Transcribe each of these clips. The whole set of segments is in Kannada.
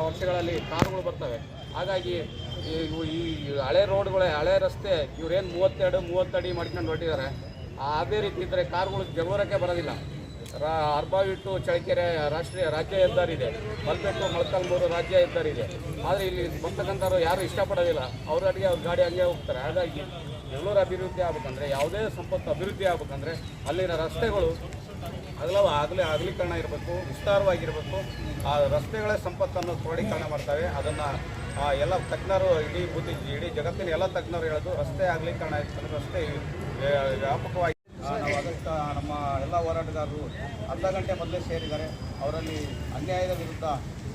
ವರ್ಷಗಳಲ್ಲಿ ಕಾರುಗಳು ಬರ್ತವೆ. ಹಾಗಾಗಿ ಈ ಹಳೆ ರೋಡ್ಗಳೇ, ಹಳೆ ರಸ್ತೆ ಇವರೇನು 30 ಅಡಿ ಮಾಡ್ಕೊಂಡು ಹೊರಟಿದ್ದಾರೆ. ಅದೇ ರೀತಿ ಇದ್ದರೆ ಕಾರುಗಳು ಜಗಳೂರಕ್ಕೆ ಬರೋದಿಲ್ಲ. ಅರ್ಬಾವಿ ಟು ಚಳ್ಳಕೆರೆ ರಾಜ್ಯ ಹೆದ್ದಾರಿ ಇದೆ, ಮಲ್ಪೆ ಮೊಳಕಾಲ್ಮೂರು ರಾಜ್ಯ ಹೆದ್ದಾರಿ ಇದೆ. ಆದರೆ ಇಲ್ಲಿ ಬರ್ತಕ್ಕಂಥವ್ರು ಯಾರು ಇಷ್ಟಪಡೋದಿಲ್ಲ, ಅವ್ರ ಅಡಿಗೆ ಅವ್ರ ಗಾಡಿ ಹಂಗೆ ಹೋಗ್ತಾರೆ. ಹಾಗಾಗಿ ಬೆಂಗಳೂರು ಅಭಿವೃದ್ಧಿ ಆಗ್ಬೇಕಂದ್ರೆ, ಯಾವುದೇ ಸಂಪತ್ತು ಅಭಿವೃದ್ಧಿ ಆಗ್ಬೇಕಂದ್ರೆ ಅಲ್ಲಿನ ರಸ್ತೆಗಳು ಅಗಲೀಕರಣ ಇರಬೇಕು, ವಿಸ್ತಾರವಾಗಿರಬೇಕು. ಆ ರಸ್ತೆಗಳೇ ಸಂಪತ್ತನ್ನು ಕ್ರೋಢೀಕರಣ ಮಾಡ್ತವೆ. ಅದನ್ನು ಎಲ್ಲ ತಜ್ಞರು, ಇಡೀ ಜಗತ್ತಿನ ಎಲ್ಲ ತಜ್ಞರು ಹೇಳೋದು ರಸ್ತೆ ಅಗಲೀಕರಣ ಇರ್ತದೆ. ರಸ್ತೆ ವ್ಯಾಪಕವಾಗಿ ನಾವು ಅದಕ್ಕೆ ನಮ್ಮ ಎಲ್ಲ ಹೋರಾಟಗಾರರು ಅರ್ಧ ಗಂಟೆ ಮೊದಲೇ ಸೇರಿದ್ದಾರೆ. ಅವರಲ್ಲಿ ಅನ್ಯಾಯದ ವಿರುದ್ಧ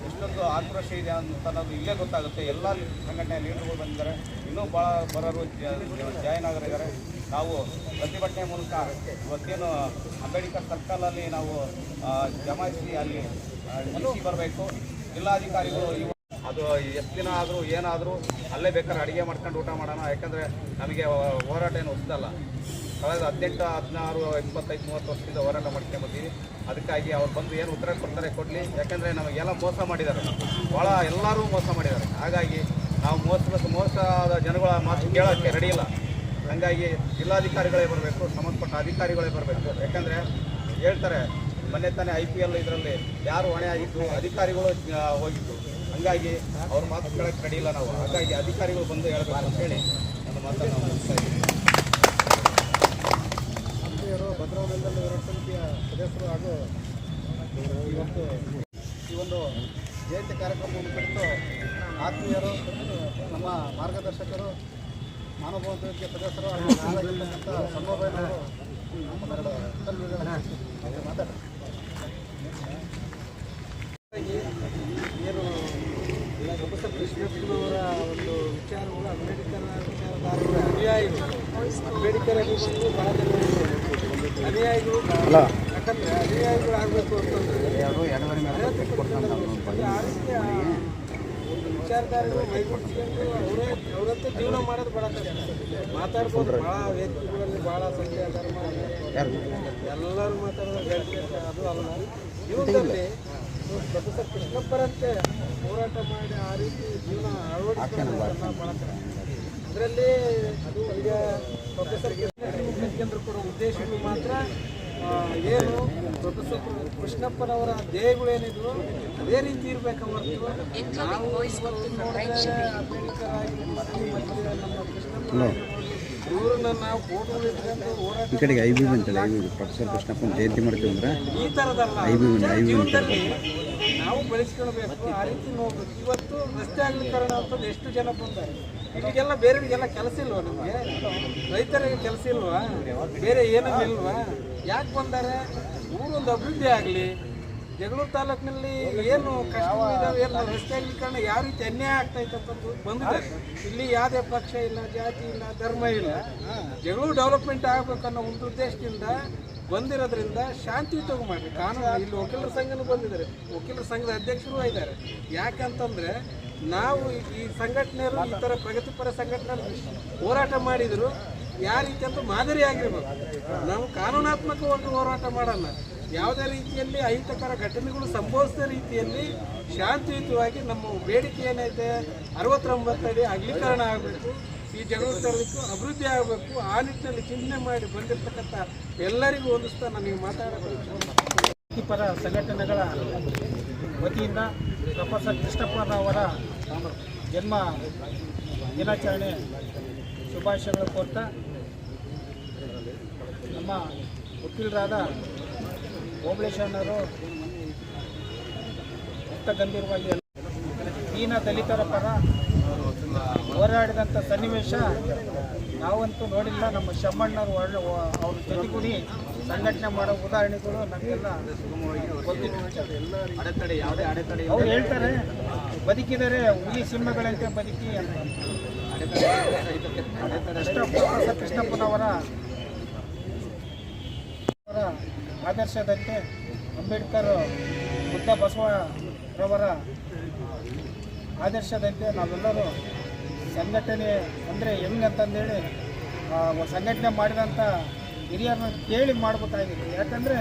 ಎಷ್ಟೊಂದು ಆಕ್ರೋಶ ಇದೆ ಅಂತ ಅನ್ನೋದು ಇಲ್ಲೇ ಗೊತ್ತಾಗುತ್ತೆ. ಎಲ್ಲ ಸಂಘಟನೆಯ ಲೀಡರ್ಗಳು ಬಂದಿದ್ದಾರೆ, ಇನ್ನೂ ಭಾಳ ಬರೋರು ಜಾಯಿನ್ ಆಗಿದ್ದಾರೆ. ನಾವು ಪ್ರತಿಭಟನೆ ಮೂಲಕ ಇವತ್ತೇನು ಅಂಬೇಡ್ಕರ್ ಸರ್ಕಲಲ್ಲಿ ನಾವು ಜಮಾಯಿಸಿ ಅಲ್ಲಿ ನಿಲ್ಲಿಸಿ ಬರಬೇಕು. ಜಿಲ್ಲಾಧಿಕಾರಿಗಳು ಅದು ಎಷ್ಟು ದಿನ ಆದರೂ ಏನಾದರೂ ಅಲ್ಲೇ ಬೇಕಾದ್ರೆ ಅಡುಗೆ ಮಾಡ್ಕೊಂಡು ಊಟ ಮಾಡೋಣ. ಯಾಕಂದರೆ ನಮಗೆ ಹೋರಾಟ ಏನು ಹೊಸದಲ್ಲ. ಕಳೆದ 18, 16, 25, 30 ವರ್ಷದಿಂದ ಹೋರಾಟ ಮಾಡ್ಕೊಂಡು ಬಂದೀವಿ. ಅದಕ್ಕಾಗಿ ಅವ್ರು ಬಂದು ಏನು ಉತ್ತರ ಕೊಡ್ತಾರೆ ಕೊಡಲಿ. ಯಾಕೆಂದರೆ ನಮಗೆಲ್ಲ ಮೋಸ ಮಾಡಿದ್ದಾರೆ, ಭಾಳ ಎಲ್ಲರೂ ಮೋಸ ಮಾಡಿದ್ದಾರೆ. ಹಾಗಾಗಿ ನಾವು ಮೋಸದ ಜನಗಳ ಮಾತು ಕೇಳೋಕ್ಕೆ ರೆಡಿ ಇಲ್ಲ. ಹಾಗಾಗಿ ಜಿಲ್ಲಾಧಿಕಾರಿಗಳೇ ಬರಬೇಕು, ಸಂಬಂಧಪಟ್ಟ ಅಧಿಕಾರಿಗಳೇ ಬರಬೇಕು. ಯಾಕಂದರೆ ಹೇಳ್ತಾರೆ, ಮೊನ್ನೆ ತಾನೇ IPL ಇದರಲ್ಲಿ ಯಾರು ಹೊಣೆ ಆಗಿದ್ದು, ಅಧಿಕಾರಿಗಳು ಹೋಗಿದ್ದು. ಹಾಗಾಗಿ ಅವ್ರ ಮಾತು ಕೇಳೋಕ್ಕೆ ರೆಡಿ ಇಲ್ಲ ನಾವು. ಹಾಗಾಗಿ ಅಧಿಕಾರಿಗಳು ಬಂದು ಹೇಳಬೇಕು ಅಂತೇಳಿ ನನ್ನ ಮಾತನ್ನು ನಾವು ಮುಗಿಸ್ತಾ ಇದ್ದೀವಿ. ಭದ್ರಾವತಿಯಲ್ಲಿ ವಿರಾಟ್ ಸಮಿತಿಯ ಸದಸ್ಯರು ಹಾಗೂ ಈ ಒಂದು ಜಯಂತಿ ಕಾರ್ಯಕ್ರಮವನ್ನು ಕುರಿತು ಆತ್ಮೀಯರು, ನಮ್ಮ ಮಾರ್ಗದರ್ಶಕರು, ಮಾನವೋದ್ಯಮಕ್ಕೆ ಸದಸ್ಯರು ಆಗಿರ್ತಕ್ಕಂಥ ಸಂಭಾವನೆಯವರು ಮಾತಾಡ್ತಾರೆ. ಏನು ಪ್ರೊಫೆಸರ್ ಕೃಷ್ಣಪ್ಪನವರ ಒಂದು ವಿಚಾರಗಳು ಅಂಬೇಡ್ಕರ್ ವಿಚಾರಧಾರಗಳ ಅನುಯಾಯಿಗಳು, ಅಂಬೇಡ್ಕರ್ ಅಭಿಮಾನಿಗಳು ಭಾಳ ಜನ ಅನುಯಾಯಿಗಳು. ಯಾಕಂದರೆ ಅನುಯಾಯಿಗಳು ಆಗಬೇಕು ಅಂತಂದರೆ ಆ ರೀತಿಯ ಒಂದು ವಿಚಾರಧಾರೆಗಳು ಮೈಗೂಡಿಸ್ಕೊಂಡು ಅವರಂತೆ ಜೀವನ ಮಾಡೋದು ಭಾಳ ಕಷ್ಟ. ಮಾತಾಡ್ಬೋದು, ಭಾಳ ವೇದಿಕೆಗಳಲ್ಲಿ ಭಾಳ ಸಂಖ್ಯೆಯ ಧರ್ಮ ಎಲ್ಲರೂ ಮಾತಾಡೋದು ಹೇಳ್ತಾರೆ, ಅದು ಅಲ್ಲ. ಜೀವನದಲ್ಲಿ ಪ್ರೊಫೆಸರ್ ಕೃಷ್ಣಪ್ಪರಂತೆ ಹೋರಾಟ ಮಾಡಿ ಆ ರೀತಿ ಜೀವನ ಅಳವಡಿಸ್ಕೊಳ್ಳೋದು ಭಾಳ ಕಷ್ಟ. ಅದರಲ್ಲಿ ಅದು ಈಗ ಪ್ರೊಫೆಸರ್ ಕೇಂದ್ರ ಕೊಡೋ ಉದ್ದೇಶಗಳು ಮಾತ್ರ ಏನು ಪ್ರೊಫೆಸರ್ ಕೃಷ್ಣಪ್ಪನವರ ಧ್ಯೇಯಗಳು ಏನಿದ್ರು ಅದೇ ರೀತಿ ಇರಬೇಕು. ಹೊರತು ನಾವು ಇವತ್ತಿನ ನೋಡಿದ್ರೆ ಅಂಬೇಡ್ಕರ್ ಆಗಿರ್ಬೋದು, ನಮ್ಮ ಕೃಷ್ಣಪ್ಪ ಇವ್ರನ್ನ ನಾವು ಫೋಟೋ ಇಟ್ಕೊಂಡು ಹೋರಾಟ ಪ್ರೊಫೆಸರ್ ಕೃಷ್ಣಪ್ಪನ ಜಯಂತಿ ಮಾಡ್ತೀವಿ ಅಂದ್ರೆ ಈ ಥರದಲ್ಲ, ಜೀವನದಲ್ಲಿ ನಾವು ಬೆಳೆಸ್ಕೊಳ್ಬೇಕು. ಆ ರೀತಿ ನೋಡ್ಬೇಕು. ಇವತ್ತು ರಸ್ತೆ ಅಗಲೀಕರಣ ಅಂತಂದು ಎಷ್ಟು ಜನ ಬಂದ್ದಾರೆ. ಇಲ್ಲಿಗೆಲ್ಲ ಬೇರೆಯವರಿಗೆಲ್ಲ ಕೆಲಸ ಇಲ್ವಾ? ನಮಗೆ ರೈತರಿಗೆ ಕೆಲಸ ಇಲ್ವಾ? ಬೇರೆ ಏನೂ ಇಲ್ವಾ? ಯಾಕೆ ಬಂದಾರೆ? ಊರೊಂದು ಅಭಿವೃದ್ಧಿ ಆಗಲಿ. ಜಗಳೂರು ತಾಲೂಕಿನಲ್ಲಿ ಏನು ಕಷ್ಟ ಇದಾವೆ, ಏನು ರಸ್ತೆ ಅಗಲೀಕರಣ ಯಾವ ರೀತಿ ಅನ್ಯಾಯ ಆಗ್ತೈತೆ ಅಂತಂದು ಬಂದಿದ್ದಾರೆ. ಇಲ್ಲಿ ಯಾವುದೇ ಪಕ್ಷ ಇಲ್ಲ, ಜಾತಿ ಇಲ್ಲ, ಧರ್ಮ ಇಲ್ಲ. ಜಗಳೂರು ಡೆವಲಪ್ಮೆಂಟ್ ಆಗಬೇಕನ್ನೋ ಒಂದು ಉದ್ದೇಶದಿಂದ ಬಂದಿರೋದ್ರಿಂದ ಶಾಂತಿಯುತವಾಗಿ ಮಾಡಿ. ಕಾನೂನು ಇಲ್ಲಿ ವಕೀಲರ ಸಂಘನೂ ಬಂದಿದ್ದಾರೆ, ವಕೀಲರ ಸಂಘದ ಅಧ್ಯಕ್ಷರು ಇದ್ದಾರೆ. ಯಾಕಂತಂದರೆ ನಾವು ಈ ಸಂಘಟನೆಯರು ಈ ಥರ ಪ್ರಗತಿಪರ ಸಂಘಟನೆ ಹೋರಾಟ ಮಾಡಿದರು ಯಾವ ರೀತಿ ಅಂತ ಮಾದರಿ ಆಗಿರ್ಬೇಕು. ನಾವು ಕಾನೂನಾತ್ಮಕವಾಗಿ ಹೋರಾಟ ಮಾಡೋಣ. ಯಾವುದೇ ರೀತಿಯಲ್ಲಿ ಅಹಿತಕರ ಘಟನೆಗಳು ಸಂಭವಿಸಿದ ರೀತಿಯಲ್ಲಿ ಶಾಂತಿಯುತವಾಗಿ ನಮ್ಮ ಬೇಡಿಕೆ ಏನೈತೆ 69 ಅಡಿ ಅಗಲೀಕರಣ ಆಗಬೇಕು, ಈ ಜಗಳೂರು ತಾಲೂಕು ಅಭಿವೃದ್ಧಿ ಆಗಬೇಕು. ಆ ನಿಟ್ಟಿನಲ್ಲಿ ಚಿಂತನೆ ಮಾಡಿ ಬಂದಿರತಕ್ಕಂಥ ಎಲ್ಲರಿಗೂ ಹೊಂದಿಸ್ತಾ ನನಗೆ ಮಾತಾಡೋದು ಪರ ಸಂಘಟನೆಗಳ ವತಿಯಿಂದ ಪ್ರೊಫೆಸರ್ ಕೃಷ್ಣಪ್ಪನವರ ಜನ್ಮ ದಿನಾಚರಣೆ ಶುಭಾಶಯಗಳು ಕೋರ್ತಾ, ನಮ್ಮ ವಕೀಲರಾದ ಓಬಳೇಶಣ್ಣವರು ಅತ್ಯಂತ ಗಂಭೀರವಾಗಿ ದೀನ ದಲಿತರ ಪರ ಹೋರಾಡಿದಂಥ ಸನ್ನಿವೇಶ ನಾವಂತೂ ನೋಡಿಲ್ಲ. ನಮ್ಮ ಶಮ್ಮಣ್ಣವರು ಅವ್ರ ಜೊತೆಗೂಡಿ ಸಂಘಟನೆ ಮಾಡೋ ಉದಾಹರಣೆಗಳು ನಮಗೆಲ್ಲ ಅವ್ರು ಹೇಳ್ತಾರೆ, ಬದುಕಿದರೆ ಹುಲಿ ಸಿಂಹಗಳಂತೆ ಬದುಕಿ ಅಂತ. ಪ್ರೊಫೆಸರ್ ಕೃಷ್ಣಪ್ಪನವರ ಆದರ್ಶದಂತೆ ಅಂಬೇಡ್ಕರ್, ಬುದ್ಧ ಬಸವರವರ ಆದರ್ಶದಂತೆ ನಾವೆಲ್ಲರೂ ಸಂಘಟನೆ ಅಂದರೆ ಹೆಂಗಂತಂದೇಳಿ ಸಂಘಟನೆ ಮಾಡಿದಂಥ ಹಿರಿಯರನ್ನ ಕೇಳಿ ಮಾಡಬೇಕಾಗಿದೆ. ಯಾಕಂದರೆ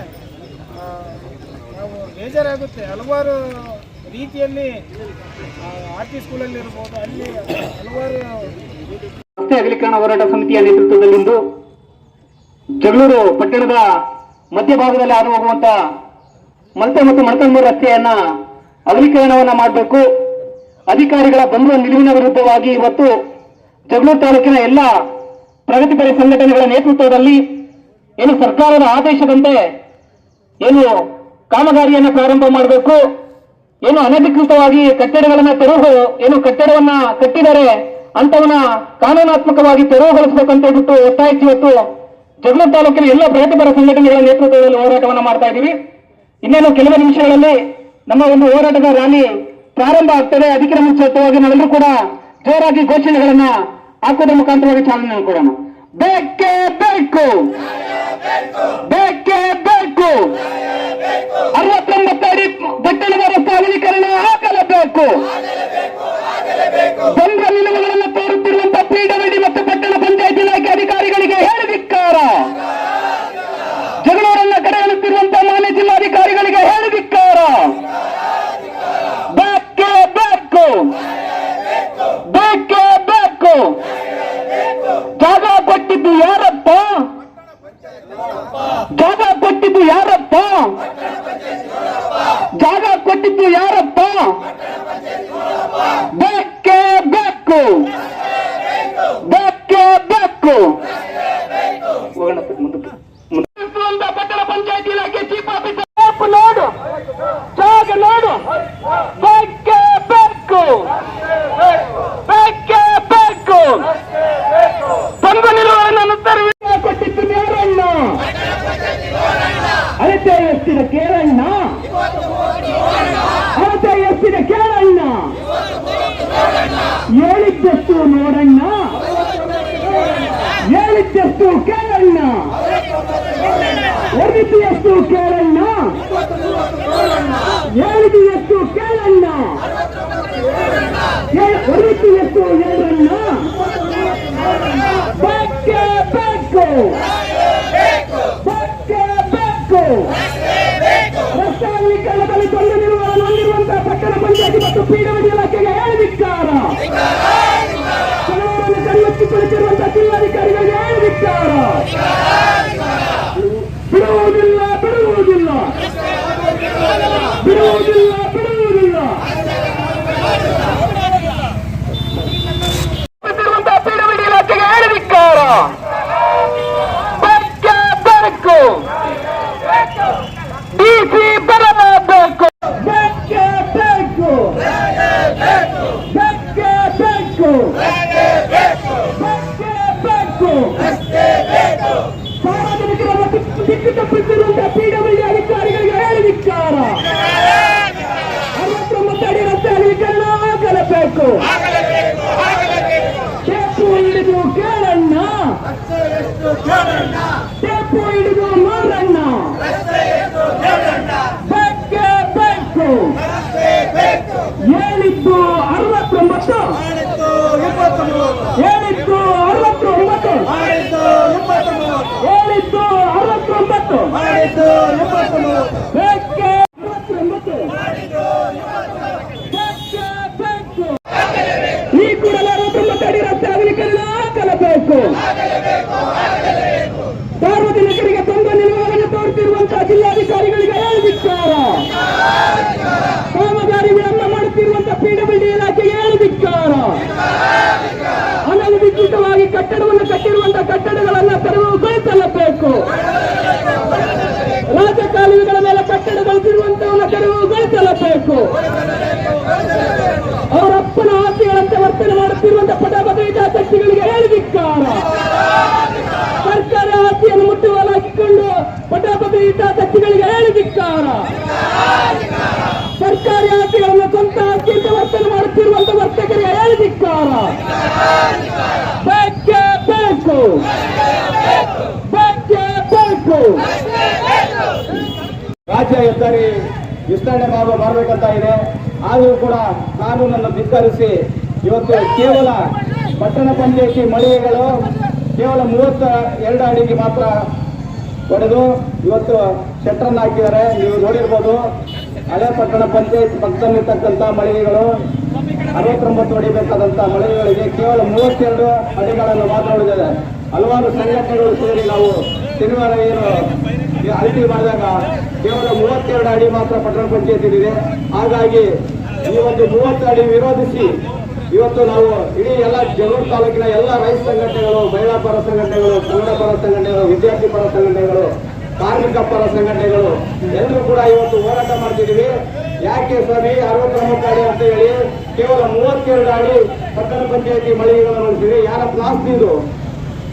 ನಾವು ಬೇಜಾರಾಗುತ್ತೆ. ಹಲವಾರು ರೀತಿಯಲ್ಲಿ ಆರ್ ಟಿ ಸ್ಕೂಲಲ್ಲಿ ಇರ್ಬೋದು, ಅಲ್ಲಿ ಹಲವಾರು ರಸ್ತೆ ಅಗಲೀಕರಣ ಹೋರಾಟ ಸಮಿತಿಯ ನೇತೃತ್ವದಲ್ಲಿಂದು ಜಗಳೂರು ಪಟ್ಟಣದ ಮಧ್ಯಭಾಗದಲ್ಲಿ ಹಾದು ಹೋಗುವಂತ ಮಲ್ಪೆ ಮತ್ತು ಮೊಳಕಾಲ್ಮೂರು ರಸ್ತೆಯನ್ನ ಅಗಲೀಕರಣವನ್ನ ಮಾಡಬೇಕು. ಅಧಿಕಾರಿಗಳ ಬಂಧುವ ನಿಲುವಿನ ವಿರುದ್ಧವಾಗಿ ಇವತ್ತು ಜಗಳೂರು ತಾಲೂಕಿನ ಎಲ್ಲ ಪ್ರಗತಿಪರ ಸಂಘಟನೆಗಳ ನೇತೃತ್ವದಲ್ಲಿ ಏನು ಸರ್ಕಾರದ ಆದೇಶದಂತೆ ಏನು ಕಾಮಗಾರಿಯನ್ನು ಪ್ರಾರಂಭ ಮಾಡಬೇಕು, ಏನು ಅನಧಿಕೃತವಾಗಿ ಕಟ್ಟಡಗಳನ್ನ ತೆರವು ಏನು ಕಟ್ಟಡವನ್ನ ಕಟ್ಟಿದರೆ ಅಂತವನ್ನ ಕಾನೂನಾತ್ಮಕವಾಗಿ ತೆರವುಗೊಳಿಸಬೇಕಂತ ಹೇಳ್ಬಿಟ್ಟು ಒತ್ತಾಯಿಸಿ ಇವತ್ತು ಜಗಳೂರು ತಾಲೂಕಿನ ಎಲ್ಲ ಪ್ರಗತಿಪರ ಸಂಘಟನೆಗಳ ನೇತೃತ್ವದಲ್ಲಿ ಹೋರಾಟವನ್ನ ಮಾಡ್ತಾ ಇದ್ದೀವಿ. ಇನ್ನೇನು ಕೆಲವೇ ನಿಮಿಷಗಳಲ್ಲಿ ನಮ್ಮ ಒಂದು ಹೋರಾಟದ ರ್ಯಾಲಿ ಪ್ರಾರಂಭ ಆಗ್ತದೆ. ಅದಕ್ಕಿಂತ ಮುಂಚಿತವಾಗಿ ನಾವೆಲ್ಲರೂ ಕೂಡ ಜೋರಾಗಿ ಘೋಷಣೆಗಳನ್ನ ಹಾಕೋದ್ರ ಮುಖಾಂತರವಾಗಿ ಚಾಲನೆ ಕೊಡೋಣ. ಬೇಕೇ ಬೇಕು, ಬೇಕೇ ಬೇಕು, 69 ಅಡಿ ಪಟ್ಟಣದ ರಸ್ತೆ ಅಗಲೀಕರಣ ಆಗಲೇಬೇಕು. ಬಂದ ನಿಲುವುಗಳನ್ನು ತೋರುತ್ತಿರುವಂತಹ PWD ಮತ್ತು ಪಟ್ಟಣ ಪಂಚಾಯತ್ ಇಲಾಖೆ ಅಧಿಕಾರಿಗಳಿಗೆ ಹೇಳಿದಿಕ್ಕಾರ. ಜಗಳೂರನ್ನ ಕಡೆಗಣಿಸುತ್ತಿರುವಂತಹ ಮಾನ್ಯ ಜಿಲ್ಲಾಧಿಕಾರಿಗಳಿಗೆ ಹೇಳಿದಿಕ್ಕಾರ. ಬೇಕೇ ಬೇಕು, ಬೇಕೇ ಬೇಕು. ಜಾಗ ಕೊಟ್ಟಿದ್ದು ಯಾರಪ್ಪ? ಜಾಗ ಕೊಟ್ಟಿದ್ದು ಯಾರಪ್ಪ? ಜಾಗ ಕೊಟ್ಟಿದ್ದು ಯಾರಪ್ಪ? ಬೇಕೇ ಬೇಕು, ಬೇಕೇ ಬೇಕು. ಪಟ್ಟಣ ಪಂಚಾಯತ್ ಇಲಾಖೆ ಚೀಫ್ ಆಫೀಸರ್ ನೋಡು, ಜಾಗ ನೋಡು. ಬೇಕೇ ಬೇಕು, ಬೇಕೇ ಬೇಕು. ಬಂದು ನಿಲುವನ್ನು ಕೊಟ್ಟಿದ್ದು ನೇರಣ್ಣ, ಅಳತೆ ಎಷ್ಟಿದ ಕೇರಣ್ಣ, ಅಳತೆ ಎಷ್ಟಿದ ಕೇರಣ್ಣ. ಹೇಳಿದ್ದೆಷ್ಟು ನೋಡಣ್ಣ, ಹೇಳಿದ್ದೆಷ್ಟು ಕೇಳಣ್ಣ, ಹೊರದಿದ್ದು ಎಷ್ಟು ಕೇಳಣ್ಣ, ಹೇಳಿದ್ದು ಎಷ್ಟು ಕೇಳಣ್ಣ, ಹೊರದಿದ್ದು ಎಷ್ಟು ಹೇಳಣ್ಣ. ಬೇಕೇ ಬೇಕು, ಬೇಕೇ ಬೇಕು. ರಸ್ತೆ ಅಗಲೀಕರಣದಲ್ಲಿ ತೊಂದರೆ ನಿಲುವನ್ನು ಹೊಂದಿರುವಂತಹ ಪಟ್ಟಣ ಪಂಚಾಯತಿ ಮತ್ತು PWD ಇಲಾಖೆಗೆ ಹೇಳಿದಿಕ್ಕಾರ. ಕೆಲವರನ್ನು ಕೈಯೆತ್ತಿ ಕುಳಿತಿರುವಂತಹ ಜಿಲ್ಲಾಧಿಕಾರಿಗಳಿಗೆ ಹೇಳಿದಿಕ್ಕಾರ. ಬಿಡುವುದಿಲ್ಲ, ಬಿಡುವುದಿಲ್ಲ, ಬಿಡುವುದಿಲ್ಲ, ಬಿಡುವುದಿಲ್ಲ. PWD ಇಲಾಖೆಗೆ ಹೇಳಿದಿಕ್ಕಾರ. ಬೇಕೇ ಬೇಕು, DC ಬರಬೇಕು. ಬೇಕೇ ಬೇಕು, ಬೇಕೇ ಬೇಕು, ಬೇಕೇ ಬೇಕು. ಸಾರ್ವಜನಿಕರನ್ನು ದಿಕ್ಕು ತಪ್ಪಿಸಿರುವಂತಹ PWD ಅಧಿಕಾರಿಗಳಿಗೆ ಹೇಳಿದಿಕ್ಕಾರ. 69 ಅಡಿ ರಸ್ತೆ ಅಗಲೀಕರಣ ಆಗಲೇಬೇಕು. ಟೇಪು ಹಿಡಿದು ಕೇಳಣ್ಣ, ಟೇಪು ಹಿಡಿದು ನೋಡಣ್ಣ. ಬೇಕೇ ಬೇಕು. ಹೇಳಿದ್ದು 69, ಹೇಳಿದ್ದು 69, ಹೇಳಿದ್ದು 69, ಬೇಕೇ 69, ಬೇಕೇ ಬೇಕು. ಈ ಕೂಡಲೇ 69 ಅಡಿ ರಸ್ತೆ ಅಗಲೀಕರಣ ಆಗಲೇಬೇಕು. ಸಾರ್ವಜನಿಕರಿಗೆ ತೊಂದರೆ ನಿಲುವನ್ನು ತೋರುತ್ತಿರುವಂತಹ ಜಿಲ್ಲಾಧಿಕಾರಿಗಳಿಗೆ ಹೇಳಿದಿಕ್ಕಾರ. ಕಾಮಗಾರಿ ವಿಳಂಬ ಮಾಡುತ್ತಿರುವಂತಹ PWD ಇಲಾಖೆಗೆ ಹೇಳಿದಿಕ್ಕಾರ. ಅನಧಿಕೃತವಾಗಿ ಕಟ್ಟಡವನ್ನು ಕಟ್ಟಿರುವಂತಹ ಕಟ್ಟಡಗಳನ್ನು ತೆರವುಗೊಳಿಸಲೇಬೇಕು. ರಾಜಕಾಲುವೆಗಳ ಮೇಲೆ ಕಟ್ಟಡಗಳಿರುವಂತಹವನ್ನು ತೆರವುಗೊಳಿಸಲೇಬೇಕು. ಅವರಪ್ಪನ ಆಸೆಗಳಂತೆ ವರ್ತನೆ ಮಾಡುತ್ತಿರುವಂತಹ ಪದಬದ್ಧ ಹಿತಾಸಕ್ತಿಗಳಿಗೆ ಹೇಳಿದಿಕ್ಕಾರ. ಸರ್ಕಾರ ಆಸ್ತಿಯನ್ನು ಮುಟ್ಟುವಲಾಗಿಕೊಂಡು ಪಟಾಪಟ ಹಿತಾಸಕ್ತಿಗಳಿಗೆ ಹೇಳಿದಿಕ್ಕಾರ. ಸರ್ಕಾರಿ ಆಸ್ತಿಗಳನ್ನು ಸ್ವಂತ ಆಸ್ತಿಯಿಂದ ವರ್ತನೆ ಮಾಡುತ್ತಿರುವಂತಹ ವರ್ತಕರಿಗೆ ಹೇಳಿದಿಕ್ಕಾರ. ಬೇಕೇ ಬೇಕು, ಬೇಕೇ ಬೇಕು. ರಾಜ್ಯ ಹೆದ್ದಾರಿ ವಿಸ್ತರಣೆ ಮಾಡಬೇಕಂತ ಇದೆ. ಆದರೂ ಕೂಡ ಕಾನೂನನ್ನು ಧಿಕ್ಕರಿಸಿ ಇವತ್ತು ಕೇವಲ ಪಟ್ಟಣ ಪಂಚಾಯಿತಿ ಮಳಿಗೆಗಳು ಕೇವಲ 32 ಅಡಿಗೆ ಮಾತ್ರ ಹೊಡೆದು ಇವತ್ತು ಶೆಟ್ಟರನ್ನು ಹಾಕಿದ್ದಾರೆ. ನೀವು ನೋಡಿರ್ಬೋದು. ಹಳೆ ಪಟ್ಟಣ ಪಂಚಾಯತ್ ಪಕ್ಕದಲ್ಲಿರ್ತಕ್ಕಂಥ ಮಳಿಗೆಗಳು 69 ಹೊಡಿಬೇಕಾದಂಥ ಮಳಿಗೆಗಳಿಗೆ ಕೇವಲ 32 ಅಡಿಗಳನ್ನು ಮಾತ್ರ ಉಳಿದಿದೆ. ಹಲವಾರು ಸಂಘಟನೆಗಳು ಸೇರಿ ನಾವು ಶನಿವಾರ ಏನು ಅಳತೆ ಮಾಡಿದಾಗ ಕೇವಲ 32 ಅಡಿ ಮಾತ್ರ ಪಟ್ಟಣ ಪಂಚಾಯತ್ ಇದೆ. ಹಾಗಾಗಿ ಈ ಒಂದು 30 ಅಡಿ ವಿರೋಧಿಸಿ ಇವತ್ತು ನಾವು ಇಡೀ ಎಲ್ಲ ಜಗಳೂರು ತಾಲೂಕಿನ ಎಲ್ಲ ರೈತ ಸಂಘಟನೆಗಳು, ಮಹಿಳಾ ಪರ ಸಂಘಟನೆಗಳು, ಕನ್ನಡ ಪರ ಸಂಘಟನೆಗಳು, ವಿದ್ಯಾರ್ಥಿ ಪರ ಸಂಘಟನೆಗಳು, ಕಾರ್ಮಿಕ ಪರ ಸಂಘಟನೆಗಳು ಎಲ್ಲರೂ ಕೂಡ ಇವತ್ತು ಹೋರಾಟ ಮಾಡ್ತಿದ್ದೀವಿ. ಯಾಕೆ ಸ್ವಾಮಿ 69 ಅಡಿ ಅಂತ ಹೇಳಿ ಕೇವಲ 32 ಅಡಿ ಪಟ್ಟಣ ಪಂಚಾಯತಿ ಮಳಿಗೆಗಳನ್ನು ನೋಡ್ತೀವಿ. ಯಾರ ಆಸ್ತಿ ಇದು?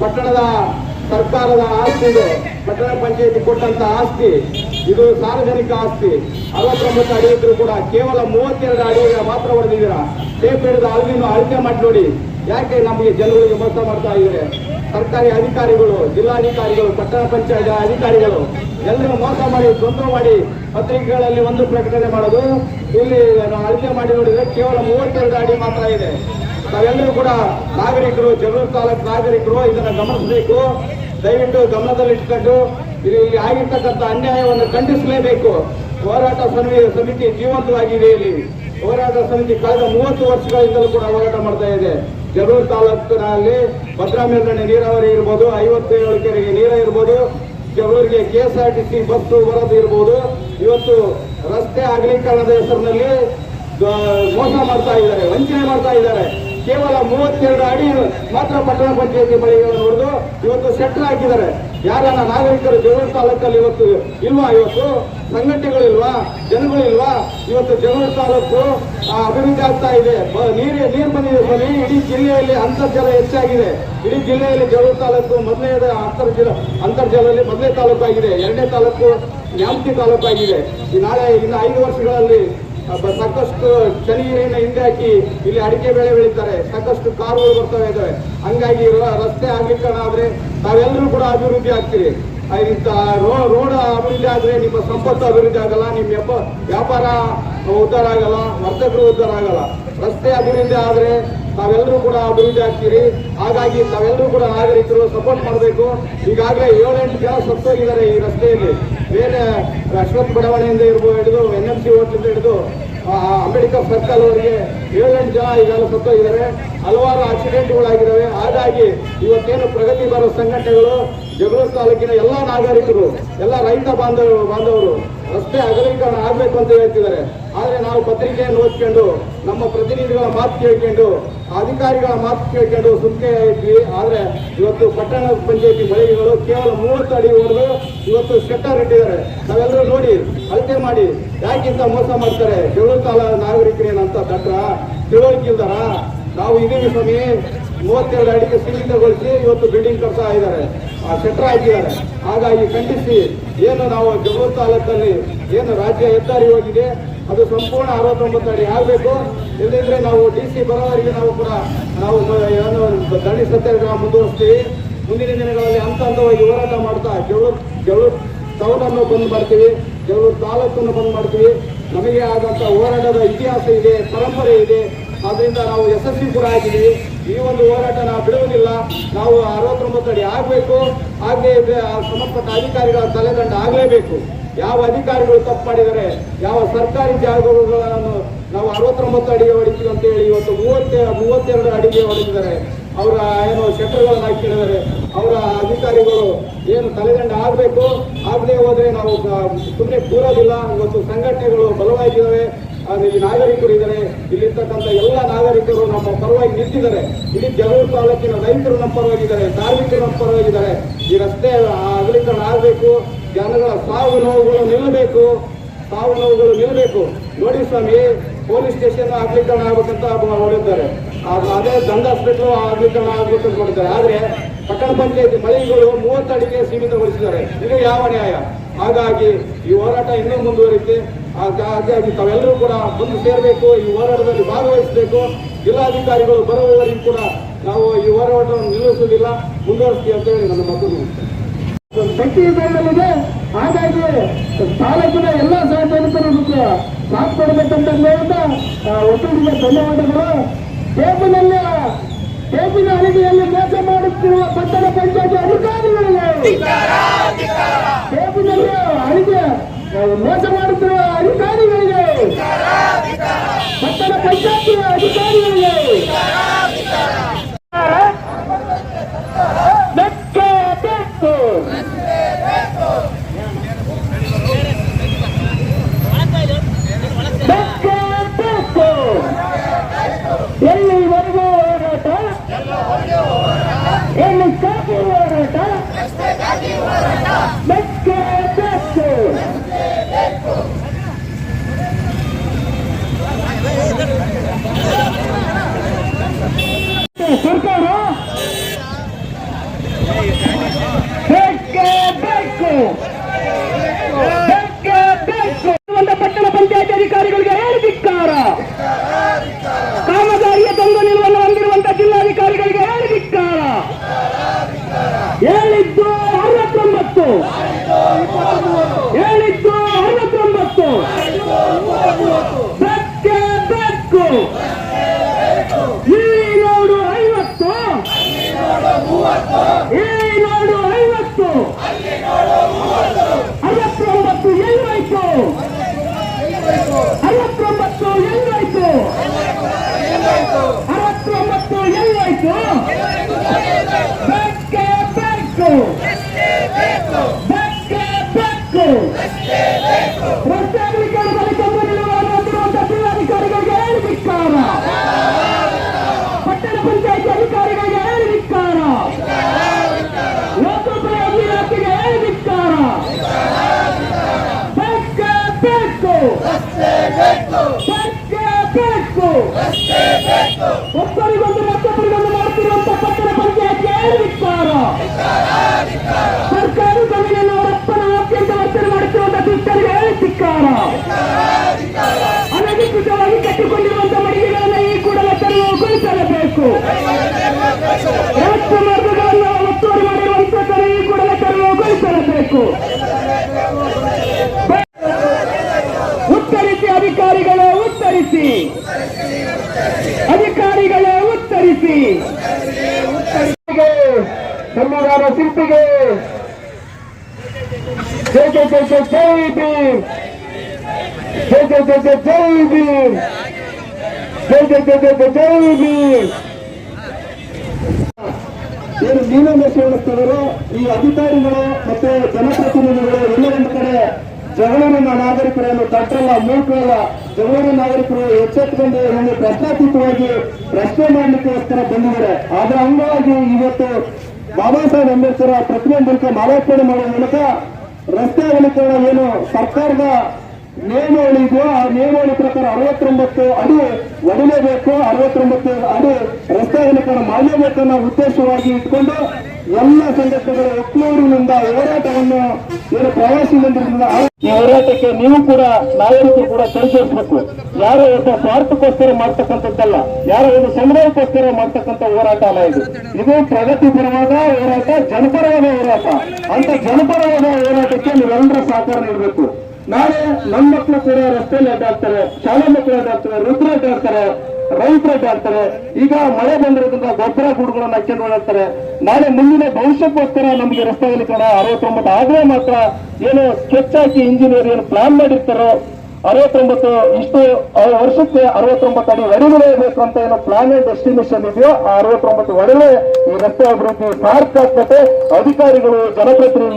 ಪಟ್ಟಣದ ಸರ್ಕಾರದ ಆಸ್ತಿ ಇದು. ಪಟ್ಟಣ ಪಂಚಾಯತಿ ಕೊಟ್ಟಂತ ಆಸ್ತಿ ಇದು, ಸಾರ್ವಜನಿಕ ಆಸ್ತಿ. 69 ಅಡಿ ಇದ್ರು ಕೂಡ ಕೇವಲ 32 ಅಡಿ ಮಾತ್ರ ಹೊಡೆದಿದ್ದೀರಾ. ಟೇಪ್ ಹಿಡಿದು ಅಲ್ಲಿನೂ ಅಳತೆ ಮಾಡಿ ನೋಡಿ. ಯಾಕೆ ನಮಗೆ ಜನಗಳಿಗೆ ಮೋಸ ಮಾಡ್ತಾ ಇದ್ದಾರೆ? ಸರ್ಕಾರಿ ಅಧಿಕಾರಿಗಳು, ಜಿಲ್ಲಾಧಿಕಾರಿಗಳು, ಪಟ್ಟಣ ಪಂಚಾಯತ್ ಅಧಿಕಾರಿಗಳು ಎಲ್ಲರೂ ಮೋಸ ಮಾಡಿ, ತೊಂದರೆ ಮಾಡಿ ಪತ್ರಿಕೆಗಳಲ್ಲಿ ಒಂದು ಪ್ರಕಟಣೆ ಮಾಡೋದು. ಇಲ್ಲಿ ಅಳತೆ ಮಾಡಿ ನೋಡಿದ್ರೆ ಕೇವಲ 32 ಅಡಿ ಮಾತ್ರ ಇದೆ. ನಾವೆಲ್ಲರೂ ಕೂಡ ನಾಗರಿಕರು, ಜಗಳೂರು ತಾಲೂಕು ನಾಗರಿಕರು ಇದನ್ನ ಗಮನಿಸಬೇಕು. ದಯವಿಟ್ಟು ಗಮನದಲ್ಲಿಟ್ಕೊಂಡು ಇಲ್ಲಿ ಆಗಿರ್ತಕ್ಕಂಥ ಅನ್ಯಾಯವನ್ನು ಖಂಡಿಸಲೇಬೇಕು. ಹೋರಾಟ ಸಮಿತಿ ಜೀವಂತವಾಗಿದೆ. ಇಲ್ಲಿ ಹೋರಾಟ ಸಮಿತಿ ಕಳೆದ 30 ವರ್ಷಗಳಿಂದಲೂ ಕೂಡ ಹೋರಾಟ ಮಾಡ್ತಾ ಇದೆ. ಜಗಳೂರು ತಾಲೂಕಿನಲ್ಲಿ ಭದ್ರಾ ಮೇಲ್ದಂಡೆ ನೀರಾವರಿ ಇರ್ಬೋದು, 57 ಕೆರೆಗೆ ನೀರ ಇರ್ಬೋದು, ಜಗಳೂರಿಗೆ KSRTC ಬಸ್ ಬರೋದು ಇರ್ಬೋದು. ಇವತ್ತು ರಸ್ತೆ ಅಗಲೀಕರಣದ ಹೆಸರಿನಲ್ಲಿ ಮೋಸ ಮಾಡ್ತಾ ಇದ್ದಾರೆ, ವಂಚನೆ ಮಾಡ್ತಾ ಇದ್ದಾರೆ. ಕೇವಲ 32 ಅಡಿ ಮಾತ್ರ ಪಟ್ಟಣ ಪಂಚಾಯತಿ ಬಳಿಗಳನ್ನು ನೋಡಿದು ಇವತ್ತು ಸೆಟ್ಲ್ ಹಾಕಿದ್ದಾರೆ. ಯಾರನ್ನ ನಾಗರಿಕರು ಜಗಳೂರು ತಾಲೂಕಲ್ಲಿ ಇವತ್ತು ಇಲ್ವಾ? ಇವತ್ತು ಸಂಘಟನೆಗಳಿಲ್ವಾ? ಜನಗಳಿಲ್ವಾ? ಇವತ್ತು ಜಗಳೂರು ತಾಲೂಕು ಅಭಿವೃದ್ಧಿ ಆಗ್ತಾ ಇದೆ. ನೀರು ಬಂದಿದೆ ಬನ್ನಿ. ಇಡೀ ಜಿಲ್ಲೆಯಲ್ಲಿ ಅಂತರ್ಜಲ ಹೆಚ್ಚಾಗಿದೆ. ಇಡೀ ಜಿಲ್ಲೆಯಲ್ಲಿ ಜಗಳೂರು ತಾಲೂಕು ಮೊದಲನೇ ಅಂತರ್ಜಲದಲ್ಲಿ ಮೊದಲನೇ ತಾಲೂಕು ಆಗಿದೆ. 2ನೇ ತಾಲೂಕು ನ್ಯಾಮತಿ ತಾಲೂಕು ಆಗಿದೆ. ಇನ್ನು 5 ವರ್ಷಗಳಲ್ಲಿ ಸಾಕಷ್ಟು ಚಳಿ ನೀರಿನ ಹಿಂದೆ ಹಾಕಿ ಇಲ್ಲಿ ಅಡಿಕೆ ಬೆಳೆ ಬೆಳೀತಾರೆ. ಸಾಕಷ್ಟು ಕಾರುಗಳು ಬರ್ತಾ ಇದ್ದಾವೆ. ಹಂಗಾಗಿ ರಸ್ತೆ ಅಗಲೀಕರಣ ಆದ್ರೆ ತಾವೆಲ್ಲರೂ ಕೂಡ ಅಭಿವೃದ್ಧಿ ಆಗ್ತೀರಿ. ರೋಡ್ ಅಭಿವೃದ್ಧಿ ಆದ್ರೆ ನಿಮ್ಮ ಸಂಪತ್ತು ಅಭಿವೃದ್ಧಿ ಆಗಲ್ಲ, ನಿಮ್ಮ ವ್ಯಾಪಾರ ಉದ್ಧಾರ ಆಗಲ್ಲ, ವರ್ತಕರು ಉದ್ಧಾರ ಆಗಲ್ಲ. ರಸ್ತೆ ಅಭಿವೃದ್ಧಿ ಆದ್ರೆ ತಾವೆಲ್ಲರೂ ಕೂಡ ಅಭಿವೃದ್ಧಿ ಆಗ್ತೀರಿ. ಹಾಗಾಗಿ ತಾವೆಲ್ಲರೂ ಕೂಡ ನಾಗರಿಕರು ಸಪೋರ್ಟ್ ಮಾಡಬೇಕು. ಈಗಾಗಲೇ 7-8 ಜನ ಸತ್ತೋಗಿದ್ದಾರೆ ಈ ರಸ್ತೆಯಲ್ಲಿ. ಬೇರೆ ಅಶ್ವಥ್ ಬಡಾವಣೆಯಿಂದ ಹಿಡಿದು NMC ಹೋಟ್ಲಿಂದ ಹಿಡಿದು ಅಂಬೇಡ್ಕರ್ ಸರ್ಕಲ್ ಅವರಿಗೆ 7-8 ಜನ ಈಗಾಗಲೇ ಸತ್ತೋಗಿದ್ದಾರೆ. ಹಲವಾರು ಆಕ್ಸಿಡೆಂಟ್ಗಳಾಗಿದ್ದಾವೆ. ಹಾಗಾಗಿ ಇವತ್ತೇನು ಪ್ರಗತಿ ಬರೋ ಸಂಘಟನೆಗಳು, ಜಗಳೂರು ತಾಲೂಕಿನ ಎಲ್ಲ ನಾಗರಿಕರು, ಎಲ್ಲ ರೈತ ಬಾಂಧವರು ರಸ್ತೆ ಅಗಲೀಕರಣ ಆಗಬೇಕು ಅಂತ ಹೇಳ್ತಿದ್ದಾರೆ. ಆದರೆ ನಾವು ಪತ್ರಿಕೆಯನ್ನು ಓದ್ಕೊಂಡು, ನಮ್ಮ ಪ್ರತಿನಿಧಿಗಳ ಮಾತು ಕೇಳ್ಕೊಂಡು, ಅಧಿಕಾರಿಗಳ ಮಾತು ಕೇಳ್ಕೊಂಡು ಸುಮ್ಕೆ ಇದ್ವಿ. ಆದರೆ ಇವತ್ತು ಪಟ್ಟಣ ಪಂಚಾಯತಿ ಮಳಿಗೆಗಳು ಕೇವಲ 30 ಅಡಿ ಹೊಡೆದು ಇವತ್ತು ಶೆಟ್ಟರ್ ಇಟ್ಟಿದ್ದಾರೆ. ನಾವೆಲ್ಲರೂ ನೋಡಿ ಅಳತೆ ಮಾಡಿ ಯಾಕಿಂತ ಮೋಸ ಮಾಡ್ತಾರೆ? ಜಗಳೂರು ತಾಲೂಕು ನಾಗರಿಕರೇನಂತ ದಟ್ರ ತಿಳುವಳಿಕೆ ಇಲ್ದಾರ? ನಾವು ಇದೀವಿ ಸ್ವಾಮಿ. 32 ಅಡಿಗೆ ಸೀಮಿತಗೊಳಿಸಿ ಇವತ್ತು ಬಿಲ್ಡಿಂಗ್ ಕಟ್ತಾ ಇದ್ದಾರೆ, ಶೆಟ್ರ್ ಹಾಕಿದ್ದಾರೆ. ಹಾಗಾಗಿ ಖಂಡಿಸಿ ಏನು ನಾವು ಜಗಳೂರು ತಾಲೂಕಲ್ಲಿ ಏನು ರಾಜ್ಯ ಹೆದ್ದಾರಿ ಹೋಗಿದೆ ಅದು ಸಂಪೂರ್ಣ 69 ಅಡಿ ಆಗಬೇಕು. ಇಲ್ಲದಿದ್ರೆ ನಾವು DC ಬರೋವರೆಗೆ ನಾವು ಏನು ದಂಡಿ ಸತ್ಯಾಗ್ರಹ ಮುಂದುವರಿಸ್ತೀವಿ. ಮುಂದಿನ ದಿನಗಳಲ್ಲಿ ಹಂತವಾಗಿ ಹೋರಾಟ ಮಾಡ್ತಾ ಜಗಳೂರು ಟೌನ್ ಅನ್ನು ಬಂದ್ ಮಾಡ್ತೀವಿ, ಜಗಳೂರು ತಾಲೂಕನ್ನು ಬಂದ್ ಮಾಡ್ತೀವಿ. ನಮಗೆ ಆದಂತ ಹೋರಾಟದ ಇತಿಹಾಸ ಇದೆ, ಪರಂಪರೆ ಇದೆ. ಆದ್ರಿಂದ ನಾವು ಯಶಸ್ವಿ ಕೂಡ ಆಗಿದ್ದೀವಿ. ಈ ಒಂದು ಹೋರಾಟ ನಾವು ಬಿಡುವುದಿಲ್ಲ. ನಾವು 69 ಅಡಿ ಆಗಬೇಕು. ಆಗಲೇ ಇದ್ರೆ ಸಂಬಂಧಪಟ್ಟ ಅಧಿಕಾರಿಗಳ ತಲೆದಂಡ ಆಗಲೇಬೇಕು. ಯಾವ ಅಧಿಕಾರಿಗಳು ತಪ್ಪು ಮಾಡಿದರೆ, ಯಾವ ಸರ್ಕಾರಿ ಜಾಗಗಳನ್ನು ನಾವು 69 ಅಡಿಗೆ ಹೊಡಿತೀವಿ ಅಂತ ಹೇಳಿ ಇವತ್ತು 32 ಅಡಿಗೆ ಹೊಡೆದಿದ್ದಾರೆ. ಅವರ ಏನು ಶೆಟ್ಟರ್ಗಳನ್ನು ಹಾಕಿದ್ದಾರೆ. ಅವರ ಅಧಿಕಾರಿಗಳು ಏನು ತಲೆದಂಡ ಆಗಬೇಕು. ಆಗದೆ ಹೋದ್ರೆ ನಾವು ಸುಮ್ಮನೆ ಕೂರೋದಿಲ್ಲ. ಇವತ್ತು ಸಂಘಟನೆಗಳು ಬಲವಾಗಿದ್ದಾವೆ, ಈ ನಾಗರಿಕರು ಇದ್ದಾರೆ. ಇಲ್ಲಿರ್ತಕ್ಕಂಥ ಎಲ್ಲ ನಾಗರಿಕರು ನಮ್ಮ ಪರವಾಗಿ ನಿಂತಿದ್ದಾರೆ. ಇಡೀ ಜಗಳೂರು ತಾಲೂಕಿನ ರೈತರು ನಮ್ಮ ಪರವಾಗಿದ್ದಾರೆ, ಕಾರ್ಮಿಕರು ನಮ್ಮ ಪರವಾಗಿದ್ದಾರೆ. ಈ ರಸ್ತೆ ಅಗಲೀಕರಣ ಆಗಬೇಕು. ಜನಗಳ ಸಾವು ನೋವುಗಳು ನಿಲ್ಲಬೇಕು. ನೋಡಿ ಸ್ವಾಮಿ, ಪೊಲೀಸ್ ಸ್ಟೇಷನ್ ಅಗಲೀಕರಣ ಆಗ್ಬೇಕಂತ ಹೊಡಿದ್ದಾರೆ. ಅದೇ ದಂಡ ಹಾಸ್ಪಿಟಲ್ ಅಗಲೀಕರಣ ಆಗ್ಬೇಕಂತ ಮಾಡಿದ್ದಾರೆ. ಆದ್ರೆ ಪಟ್ಟಣ ಪಂಚಾಯತಿ ಮಳಿಗೆಗಳು 30 ಅಡಿಗೆ ಸೀಮಿತಗೊಳಿಸಿದ್ದಾರೆ. ಇದು ಯಾವ ನ್ಯಾಯ? ಹಾಗಾಗಿ ಈ ಹೋರಾಟ ಇನ್ನೂ ಮುಂದುವರಿಯುತ್ತೆ. ಹಾಗಾಗಿ ತಾವೆಲ್ಲರೂ ಕೂಡ ಬಂದು ಸೇರಬೇಕು, ಈ ಹೋರಾಟದಲ್ಲಿ ಭಾಗವಹಿಸಬೇಕು. ಜಿಲ್ಲಾಧಿಕಾರಿಗಳು ಬರುವವರೆಗೂ ಕೂಡ ನಾವು ಈ ಹೋರಾಟವನ್ನು ನಿಲ್ಲಿಸುವುದಿಲ್ಲ, ಮುಂದುವರಿಸ್ತೀವಿ ಅಂತ ಹೇಳಿ ನನ್ನ ಮಕ್ಕಳು ಶಕ್ತಿಯುತದಲ್ಲಿದೆ. ಹಾಗಾಗಿ ತಾಲೂಕಿನ ಎಲ್ಲ ಸಾರ್ವಜನಿಕರು ಸಾಥ್ ಕೊಡಬೇಕಂತ ಒಟ್ಟಿಗೆ ಧನ್ಯವಾದಗಳು. ಟೇಪಿನ ಅಡಿಗೆಯಲ್ಲಿ ಮೋಸ ಮಾಡುತ್ತಿರುವ ಪಟ್ಟಣ ಪಂಚಾಯತಿ ಅಧಿಕಾರಿಗಳಿಗೆ ಟೇಪಿನಲ್ಲಿ ಅಡಿಗೆ ನಾವು ಮೋಸ ಮಾಡುತ್ತಿರುವ ಅಧಿಕಾರಿಗಳಿಗೆ, ಪಟ್ಟಣ ಪಂಚಾಯತಿ ಅಧಿಕಾರಿಗಳಿಗೆ ಬೆಕ್ಕೆ ಬೇಕು. ಬೆಕ್ಕೆ ಬೇಕು. ಎಲ್ಲಿವರೆಗೂ ಹೋರಾಟ, ಎಲ್ಲಿ ಕಾಕಿ ಹೋರಾಟ, ಬೆಕ್ಕೆ ಬೇಕು. ಸರ್ಕಾರ ಬೇಕೇ ಬೇಕು, ಬೇಕೇ ಬೇಕು. ಪಟ್ಟಣ ಪಂಚಾಯತ್ ಅಧಿಕಾರಿಗಳಿಗೆ ಹೇಳಿದಿಕ್ಕಾರ, ಕಾಮಗಾರಿಯ ತಂದು ನಿಲುವನ್ನು ಹೊಂದಿರುವಂತಹ ಜಿಲ್ಲಾಧಿಕಾರಿಗಳಿಗೆ ಹೇಳಿದಿಕ್ಕಾರ. ಹೇಳಿದ್ದು 69, ಹೇಳಿದ್ದು 69. ಬೇಕೇ ಬೇಕು. ಈ ನೋಡು 50, ಈ ನೋಡು 50, 69 ಎಲ್ಲಾಯ್ತು, 69 ಎಲ್ಲಾಯ್ತು, 69 ಎಲ್ಲಾಯ್ತು. ಬೇಕೇ ಬೇಕು, ಬೇಕೇ ಬೇಕು. ರಸ್ತೆ ಅಗಲೀಕರಣದಲ್ಲಿ ತಂದು ನಿಲ್ಲುವಂತಹ ಜಿಲ್ಲಾಧಿಕಾರಿಗಳಿಗೆ ಹೇಳಿದಿಕ್ಕಾರ, ಪಟ್ಟಣ ಪಂಚಾಯತ್ ಅಧಿಕಾರಿಗಳಿಗೆ ಹೇಳಿದಿಕ್ಕಾರ, ಲೋಕೋಪಯೋಗಿ ಇಲಾಖೆಗೆ ಹೇಳಿದಿಕ್ಕಾರ. ಬೇಕೇ ಬೇಕು, ಬೇಕೇ ಬೇಕು. ಒಬ್ಬರಿಗೊಂದು ಮತ್ತೊಬ್ಬರಿಗೊಂದು ಮಾಡುತ್ತಿರುವಂತಹ ಪಟ್ಟಣ ಪಂಚಾಯತ್ಗೆ ಹೇಳಿದಿಕ್ಕಾರ. ಸರ್ಕಾರಿ ಜಮೀನನ್ನು ಅವರಪ್ಪನ ಅತ್ಯಂತ ವರ್ತನೆ ಮಾಡುತ್ತಿರುವಂತಹ ದುಷ್ಟರಿಗೆ ಹೇಳಿದಿಕ್ಕಾರ. ಅನಧಿಕೃತವಾಗಿ ಕಟ್ಟಿಕೊಂಡಿರುವಂತಹ ಮಳಿಗೆಗಳನ್ನು ಈ ಕೂಡಲೇ ತೆರವುಗೊಳಿಸಲೇಬೇಕು. ರಾಷ್ಟ್ರ ಮಾರ್ಗಗಳನ್ನು ಒತ್ತುವರಿ ಮಾಡಿರುವಂತಹ ಈ ಕೂಡಲೇ ತೆರವುಗೊಳಿಸಲೇಬೇಕು. ಉತ್ತರಿಸಿ ಅಧಿಕಾರಿಗಳೇ, ಉತ್ತರಿಸಿ ಅಧಿಕಾರಿಗಳೇ, ಉತ್ತರಿಸಿ. ಸಂವಿಧಾನ ಶಿಲ್ಪಿಗೆ ಜೈ ಜೈ ಜೈ ಜೈ ಜೈ ಭೀಮ್, ಜೈ ಜೈ ಜೈ ಜೈ ಜೈ ಭೀಮ್, ಜೈ ಜೈ ಜೈ ಜೈ ಜೈ ಜೈ ಭೀಮ್. ಏನು ನೀನಾದೇಶಿಗಳು ಈ ಅಧಿಕಾರಿಗಳು ಮತ್ತೆ ಜನಪ್ರತಿನಿಧಿಗಳು ಎಲ್ಲರೊಂದು ಕಡೆ ಜಗಳೂರಿನ ನಾಗರಿಕರನ್ನು ತಟ್ಟಲ್ಲ, ಮೂಕಲ್ಲ. ಜಗಳೂರಿನ ನಾಗರಿಕರು ಎಚ್ಚೆತ್ತುಕೊಂಡು ಒಂದು ಪ್ರಶ್ನಾತೀತವಾಗಿ ಪ್ರಶ್ನೆ ಮಾಡಲಿಕ್ಕೋಸ್ಕರ ಬಂದಿದ್ದಾರೆ. ಅದರ ಅಂಗವಾಗಿ ಇವತ್ತು ಬಾಬಾ ಸಾಹೇಬ್ ಅಂಬೇಡ್ಕರ್ ಪ್ರತಿಮೆ ಮೂಲಕ ಮಾಲಾರ್ಪಣೆ ಮಾಡುವ ಮೂಲಕ ರಸ್ತೆ ಅಗಲೀಕರಣ ಏನು ಸರ್ಕಾರದ ನಿಯಮಾವಳಿ ಇದೆಯೋ ಆ ನಿಯಮಾವಳಿ ಪ್ರಕಾರ 69 ಅಡಿ ಒಡಲೇಬೇಕು, 69 ಅಡಿ ರಸ್ತೆ ಅಗಲೀಕರಣ ಮಾಡಲೇಬೇಕನ್ನೋ ಉದ್ದೇಶವಾಗಿ ಇಟ್ಕೊಂಡು ಎಲ್ಲ ಸಂಘಟನೆಗಳ ಒಕ್ಕಲೂರಿನಿಂದ ಹೋರಾಟವನ್ನು ಏನು ಪ್ರವಾಸಿ ಮಂದಿರದಿಂದ ಈ ಹೋರಾಟಕ್ಕೆ ನೀವು ಕೂಡ ನಾಗರಿಕರು ಕೂಡ ಕೈಜೋಡಿಸಬೇಕು. ಯಾರೋ ಒಬ್ಬ ಸ್ವಾರ್ಥಕ್ಕೋಸ್ಕರ ಮಾಡ್ತಕ್ಕಂಥದ್ದಲ್ಲ, ಯಾರೋ ಒಂದು ಸಮುದಾಯಕ್ಕೋಸ್ಕರ ಮಾಡ್ತಕ್ಕಂಥ ಹೋರಾಟ ಅಲ್ಲ ಇದು. ಇದು ಪ್ರಗತಿಪರವಾದ ಹೋರಾಟ, ಜನಪರವಾದ ಹೋರಾಟ. ಅಂತ ಜನಪರವಾದ ಹೋರಾಟಕ್ಕೆ ನೀವೆಲ್ಲರ ಸಹಕಾರ ನೀಡಬೇಕು. ನಾಳೆ ನಮ್ಮ ಮಕ್ಕಳು ಕೂಡ ರಸ್ತೆಯಲ್ಲಿ ಅಡ್ಡಾಡ್ತಾರೆ, ಶಾಲಾ ಮಕ್ಕಳು ಅಡ್ಡಾಡ್ತಾರೆ, ವೃದ್ಧರು ಅಡ್ಡಾಡ್ತಾರೆ, ರೈತರು ಅಡ್ಡಾಡ್ತಾರೆ. ಈಗ ಮಳೆ ಬಂದಿರೋದ್ರಿಂದ ಗೊಬ್ಬರ ಗೂಡುಗಳನ್ನು ಹಾಕೊಂಡು ಓಡಾಡ್ತಾರೆ. ನಾಳೆ ಮುಂದಿನ ಭವಿಷ್ಯಕ್ಕೋಸ್ಕರ ನಮಗೆ ರಸ್ತೆ ಅಗಲೀಕರಣ 69 ಆದ್ರೆ ಮಾತ್ರ ಏನು ಸ್ಕೆಚ್ ಹಾಕಿ ಇಂಜಿನಿಯರ್ ಏನು ಪ್ಲಾನ್ ಮಾಡಿರ್ತಾರೋ 69 ಇಷ್ಟು ವರ್ಷಕ್ಕೆ 69 ಅಡಿ ಒಡೆಯಬೇಕು ಅಂತ ಏನೋ ಪ್ಲಾನ್ ಅಂಡ್ ಡೆಸ್ಟಿನೇಷನ್ ಇದೆಯೋ ಆ 69 ಒಡೆಯೇ ಈ ರಸ್ತೆ ಅಭಿವೃದ್ಧಿ ಸಾರ್ಥಕತೆ ಅಧಿಕಾರಿಗಳು ಜನಪ್ರತಿನಿಧಿ